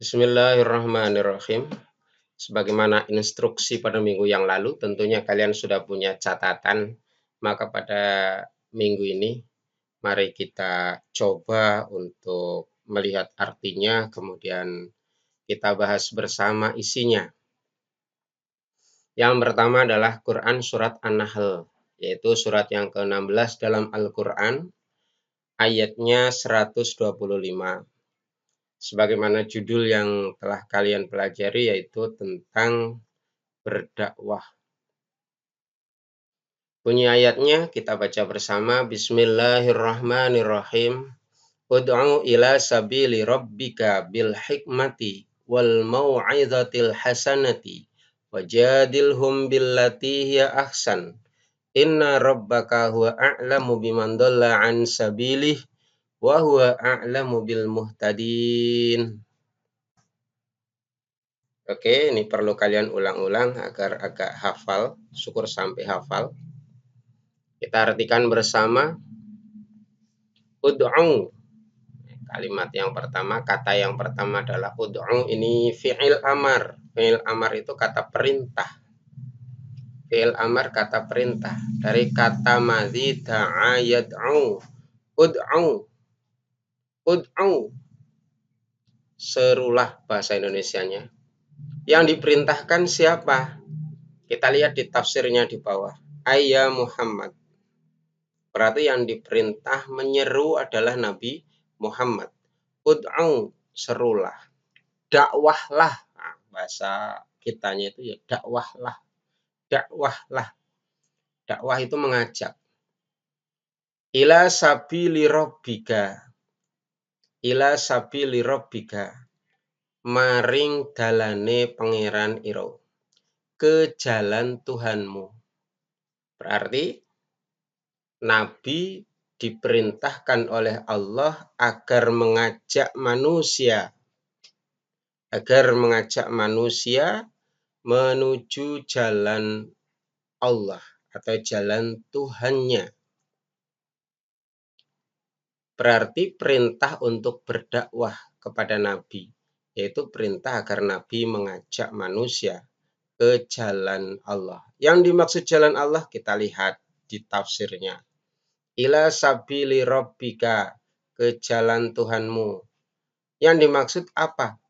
Bismillahirrahmanirrahim. Sebagaimana instruksi pada minggu yang lalu, tentunya kalian sudah punya catatan. Maka pada minggu ini, mari kita coba untuk melihat artinya, kemudian kita bahas bersama isinya. Yang pertama adalah Quran Surat An-Nahl, yaitu surat yang ke-16 dalam Al-Quran, ayatnya 125. Sebagaimana judul yang telah kalian pelajari, yaitu tentang berdakwah. Bunyi ayatnya kita baca bersama. Bismillahirrahmanirrahim. Ud'u ila sabili rabbika bil hikmati wal mau'izatil hasanati wajadilhum billati hiya ahsan. Inna rabbaka huwa a'lamu biman dhalla an sabilih wa huwa a'lamu bil muhtadin. Oke, ini perlu kalian ulang-ulang agar agak hafal, syukur sampai hafal. Kita artikan bersama. Ud'u. Kalimat yang pertama, kata yang pertama adalah ud'u. Ini fi'il amar. Fi'il amar itu kata perintah. Fi'il amar kata perintah. Dari kata madzi da'a yad'u. Ud'u. Ud'u. Serulah bahasa Indonesianya. Yang diperintahkan siapa? Kita lihat di tafsirnya di bawah. Ayya Muhammad. Berarti yang diperintah menyeru adalah Nabi Muhammad. Ud'u, serulah. Dakwahlah. Nah, bahasa kitanya itu ya dakwahlah. Dakwahlah. Dakwah itu mengajak. Ila sabili rabbika. Ila sabili rabbika. Maring dalane pangeran iro. Ke jalan Tuhanmu. Berarti Nabi diperintahkan oleh Allah agar mengajak manusia menuju jalan Allah atau jalan Tuhannya. Berarti perintah untuk berdakwah kepada Nabi, yaitu perintah agar Nabi mengajak manusia ke jalan Allah. Yang dimaksud jalan Allah kita lihat di tafsirnya. Ila sabili rabbika, ke jalan Tuhanmu. Yang dimaksud apa?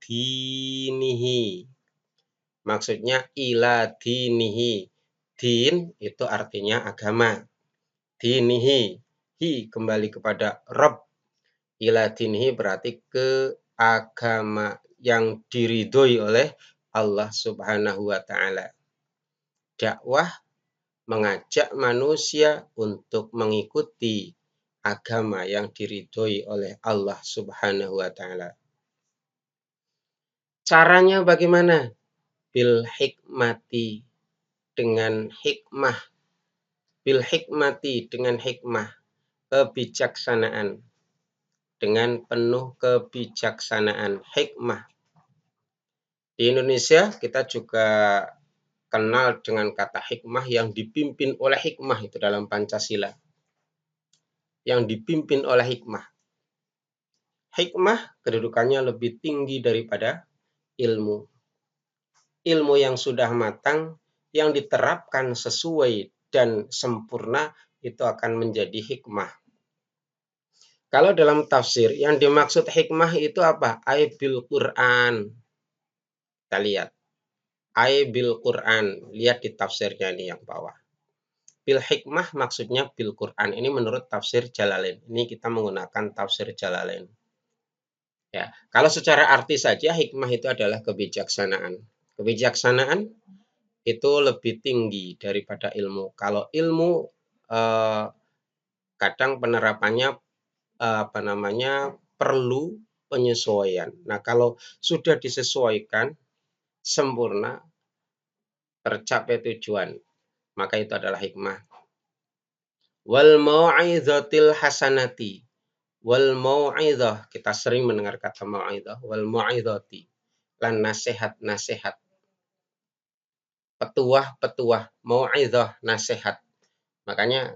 Dinihi. Maksudnya ila dinihi. Din itu artinya agama. Dinihi. Hi kembali kepada Rabb. Ila dinihi berarti ke agama yang diridhoi oleh Allah Subhanahu wa ta'ala. Dakwah mengajak manusia untuk mengikuti agama yang diridhoi oleh Allah Subhanahu wa ta'ala. Caranya bagaimana? Bil hikmati, dengan hikmah. Bil hikmati, dengan hikmah, kebijaksanaan. Dengan penuh kebijaksanaan, hikmah. Di Indonesia kita juga kenal dengan kata hikmah, yang dipimpin oleh hikmah itu dalam Pancasila. Yang dipimpin oleh hikmah. Hikmah kedudukannya lebih tinggi daripada ilmu. Ilmu yang sudah matang, yang diterapkan sesuai dan sempurna, itu akan menjadi hikmah. Kalau dalam tafsir, yang dimaksud hikmah itu apa? Bil Quran. Kita lihat. Bil Quran. Lihat di tafsirnya ini yang bawah. Bil hikmah maksudnya bil Quran. Ini menurut tafsir Jalalain. Ini kita menggunakan tafsir Jalalain. Ya, kalau secara arti saja hikmah itu adalah kebijaksanaan. Kebijaksanaan itu lebih tinggi daripada ilmu. Kalau ilmu kadang penerapannya perlu penyesuaian. Nah, kalau sudah disesuaikan sempurna, tercapai tujuan, maka itu adalah hikmah. Wal mau'izatil hasanati. Wal mau'izah, kita sering mendengar kata mau'izah. Wal mau'izati, lan nasihat-nasihat. Petuah-petuah, mau'izah, nasihat. Makanya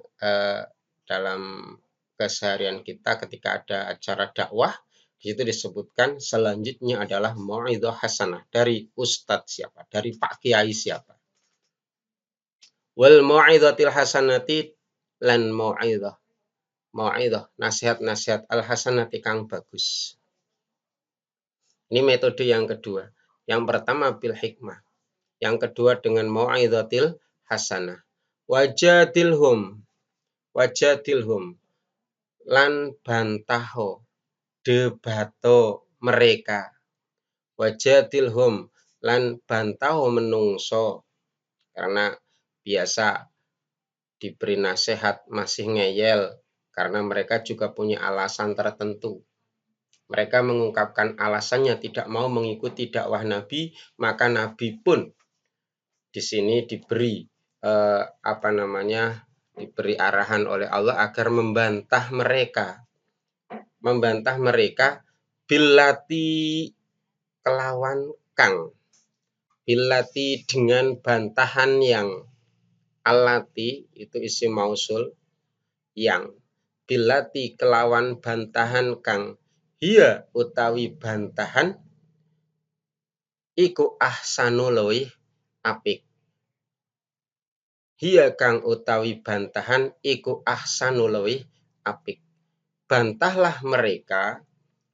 dalam keseharian kita ketika ada acara dakwah, Di situ disebutkan selanjutnya adalah mau'izah hasanah dari ustadz siapa, dari Pak Kiai siapa. Wal mau'izatil hasanati lan mau'izah nasihat-nasihat al hasanati kang bagus. Ini metode yang kedua. Yang pertama bil hikmah. Yang kedua dengan mau'izatil hasanah. Wajadilhum lan bantaho debato mereka. Wajadilhum lan bantaho menungso, karena biasa diberi nasihat masih ngeyel karena mereka juga punya alasan tertentu. Mereka mengungkapkan alasannya tidak mau mengikuti dakwah Nabi, maka Nabi pun di sini diberi diberi arahan oleh Allah agar membantah mereka billati kelawan kang, billati dengan bantahan yang, alati itu isim mausul yang, billati kelawan bantahan kang, hiya utawi bantahan iku ahsanu luwih apik. Hiya kang utawi bantahan iku ahsanu luwih apik. Bantahlah mereka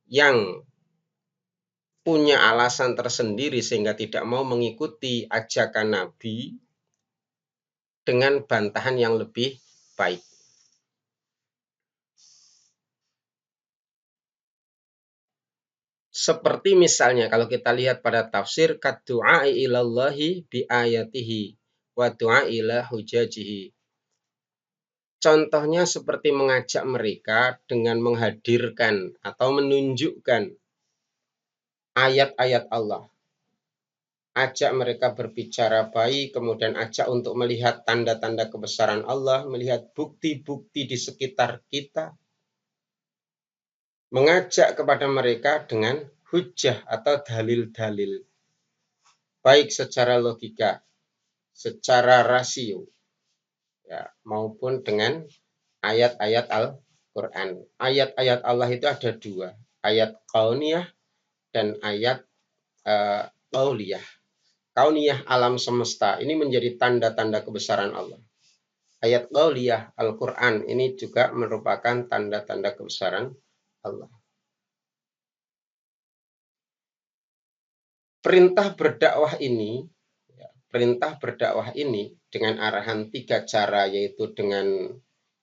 yang punya alasan tersendiri sehingga tidak mau mengikuti ajakan Nabi dengan bantahan yang lebih baik. Seperti misalnya kalau kita lihat pada tafsir kaddu'ai ilallahi bi ayatihi wa du'a ila hujajihi. Contohnya seperti mengajak mereka dengan menghadirkan atau menunjukkan ayat-ayat Allah. Ajak mereka berbicara baik, kemudian ajak untuk melihat tanda-tanda kebesaran Allah, melihat bukti-bukti di sekitar kita. Mengajak kepada mereka dengan hujjah atau dalil-dalil, baik secara logika, secara rasio, ya, maupun dengan ayat-ayat Al-Quran. Ayat-ayat Allah itu ada dua, ayat kauniyah dan ayat qauliyah. Kauniyah alam semesta ini menjadi tanda-tanda kebesaran Allah. Ayat qauliyah Al-Quran ini juga merupakan tanda-tanda kebesaran Allah. Perintah berdakwah ini dengan arahan 3 cara, yaitu dengan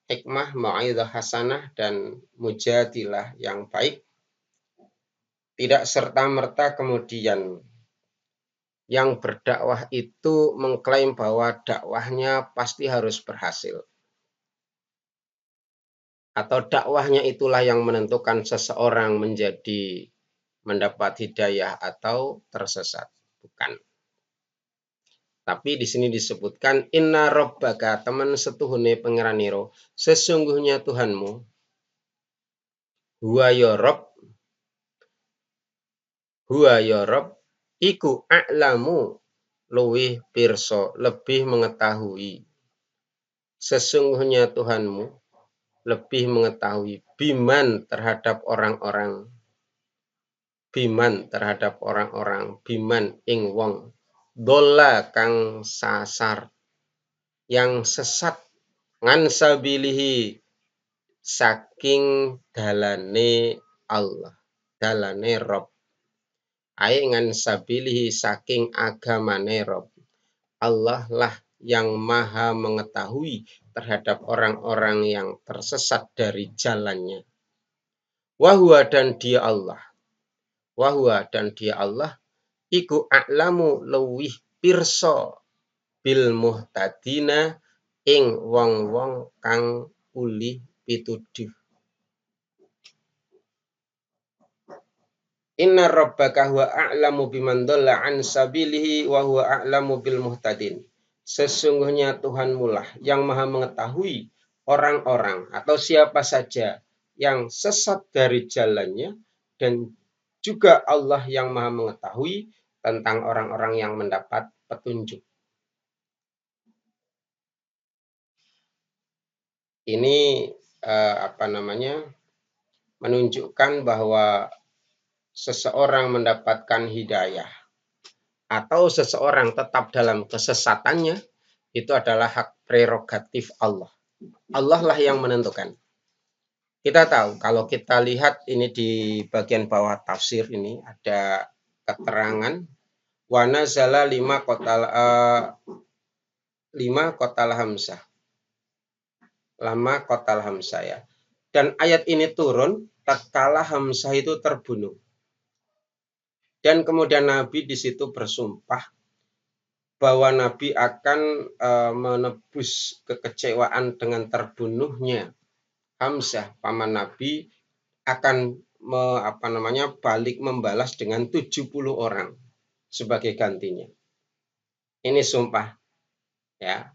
hikmah, mau'izah hasanah, dan mujadilah yang baik. Tidak serta-merta kemudian yang berdakwah itu mengklaim bahwa dakwahnya pasti harus berhasil, atau dakwahnya itulah yang menentukan seseorang mendapat hidayah atau tersesat. Bukan. Tapi di sini disebutkan inna rabbaka, teman setuhune pengiraniro, sesungguhnya Tuhanmu, huwa ya Rabb, iku a'lamu, luwih pirsa, lebih mengetahui. Sesungguhnya Tuhanmu lebih mengetahui biman terhadap orang-orang, biman ing wong, dola kang sasar, yang sesat, ngansabilihi saking dalane Allah, dalane Rob, ai ngansabilihi saking agamane Rob. Allah lah yang maha mengetahui terhadap orang-orang yang tersesat dari jalannya. Wahwa dan dia Allah, iku a'lamu luwih pirsa bil muhtadina ing wong-wong kang uli pituduh. Inna rabbaka huwa a'lamu biman dhalla an sabilihi wa huwa a'lamu bil muhtadin. Sesungguhnya Tuhanmu lah yang maha mengetahui orang-orang atau siapa saja yang sesat dari jalannya, dan juga Allah yang maha mengetahui tentang orang-orang yang mendapat petunjuk. Ini menunjukkan bahwa seseorang mendapatkan hidayah atau seseorang tetap dalam kesesatannya, itu adalah hak prerogatif Allah. Allah lah yang menentukan. Kita tahu kalau kita lihat ini di bagian bawah tafsir ini ada keterangan wa nazala lima kotal hamzah. Lama kotal hamzah ya. Dan ayat ini turun tatkala Hamzah itu terbunuh. Dan kemudian Nabi di situ bersumpah bahwa Nabi akan menebus kekecewaan dengan terbunuhnya Hamzah, paman Nabi, akan balik membalas dengan 70 orang sebagai gantinya. Ini sumpah ya.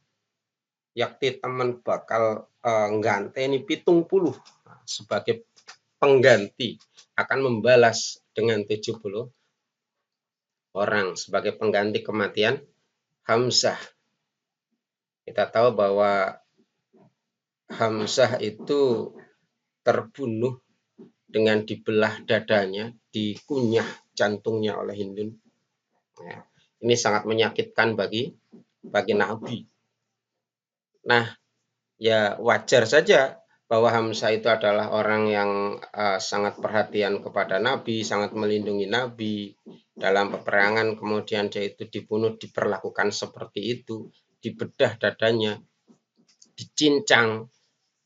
Yakti teman bakal ngganteni 70 sebagai pengganti, akan membalas dengan 70 orang sebagai pengganti kematian Hamzah. Kita tahu bahwa Hamzah itu terbunuh dengan dibelah dadanya, dikunyah jantungnya oleh Hindun. Ya, ini sangat menyakitkan bagi Nabi. Nah, ya wajar saja bahwa Hamzah itu adalah orang yang sangat perhatian kepada Nabi, sangat melindungi Nabi. Dalam peperangan kemudian dia itu dibunuh, diperlakukan seperti itu, dibedah dadanya, dicincang.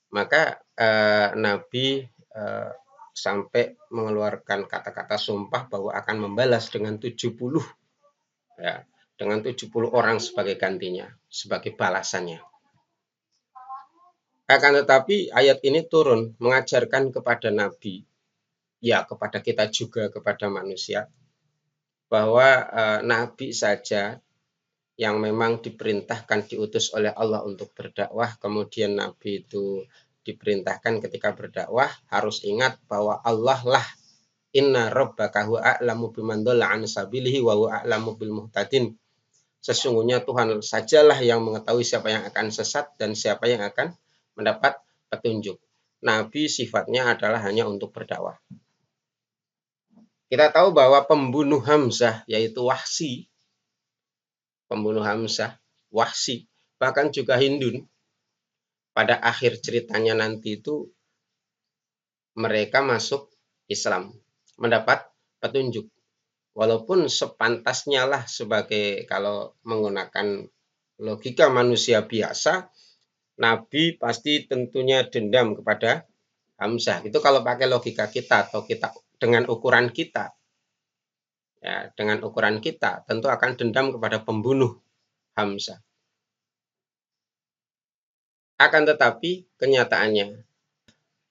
Maka Nabi sampai mengeluarkan kata-kata sumpah bahwa akan membalas dengan 70 ya, dengan 70 orang sebagai gantinya, sebagai balasannya. Akan tetapi ayat ini turun mengajarkan kepada Nabi, ya kepada kita juga, kepada manusia, bahwa Nabi saja yang memang diperintahkan, diutus oleh Allah untuk berdakwah, kemudian Nabi itu diperintahkan ketika berdakwah harus ingat bahwa Allah lah, inna rabbaka huwa a'lamu biman dhalla an sabilihi wa huwa a'lamu bil muhtadin. Sesungguhnya Tuhan sajalah yang mengetahui siapa yang akan sesat dan siapa yang akan mendapat petunjuk. Nabi sifatnya adalah hanya untuk berdakwah. Kita tahu bahwa pembunuh Hamzah yaitu Wahsy, pembunuh Hamzah, Wahsy, bahkan juga Hindun, pada akhir ceritanya nanti itu mereka masuk Islam, mendapat petunjuk. Walaupun sepantasnya lah, sebagai kalau menggunakan logika manusia biasa, Nabi pasti tentunya dendam kepada Hamzah. Itu kalau pakai logika kita atau kita dengan ukuran kita. Ya, dengan ukuran kita tentu akan dendam kepada pembunuh Hamzah. Akan tetapi kenyataannya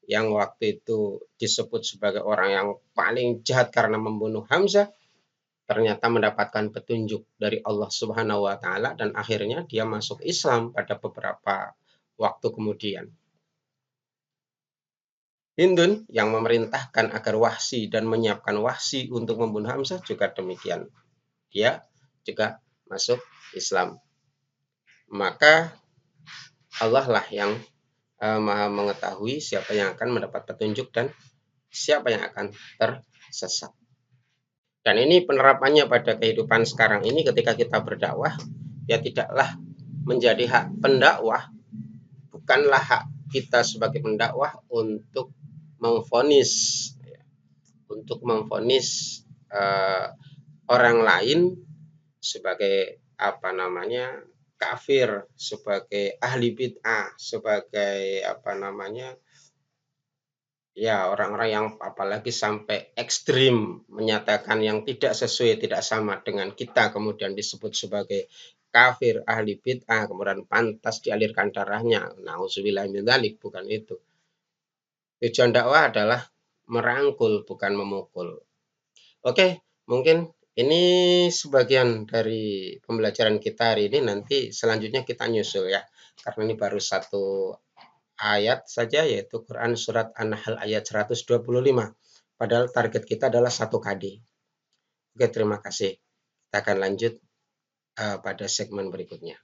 yang waktu itu disebut sebagai orang yang paling jahat karena membunuh Hamzah, ternyata mendapatkan petunjuk dari Allah Subhanahu wa taala dan akhirnya dia masuk Islam pada beberapa waktu kemudian. Hindun yang memerintahkan agar Wahsy dan menyiapkan Wahsy untuk membunuh Hamzah juga demikian. Dia juga masuk Islam. Maka Allah lah yang Maha mengetahui siapa yang akan mendapat petunjuk dan siapa yang akan tersesat. Dan ini penerapannya pada kehidupan sekarang ini, ketika kita berdakwah, ya tidaklah menjadi hak pendakwah, bukanlah hak kita sebagai pendakwah untuk memvonis orang lain sebagai kafir, sebagai ahli bid'ah, sebagai orang-orang yang apalagi sampai ekstrim menyatakan yang tidak sesuai, tidak sama dengan kita, kemudian disebut sebagai kafir, ahli bid'ah, kemudian pantas dialirkan darahnya. Nauzubillah min dzalik, bukan itu. Tujuan dakwah adalah merangkul, bukan memukul. Oke, mungkin ini sebagian dari pembelajaran kita hari ini. Nanti selanjutnya kita nyusul ya, karena ini baru satu ayat saja, yaitu Quran Surat An-Nahl ayat 125. Padahal target kita adalah 1 KD. Oke, terima kasih. Kita akan lanjut pada segmen berikutnya.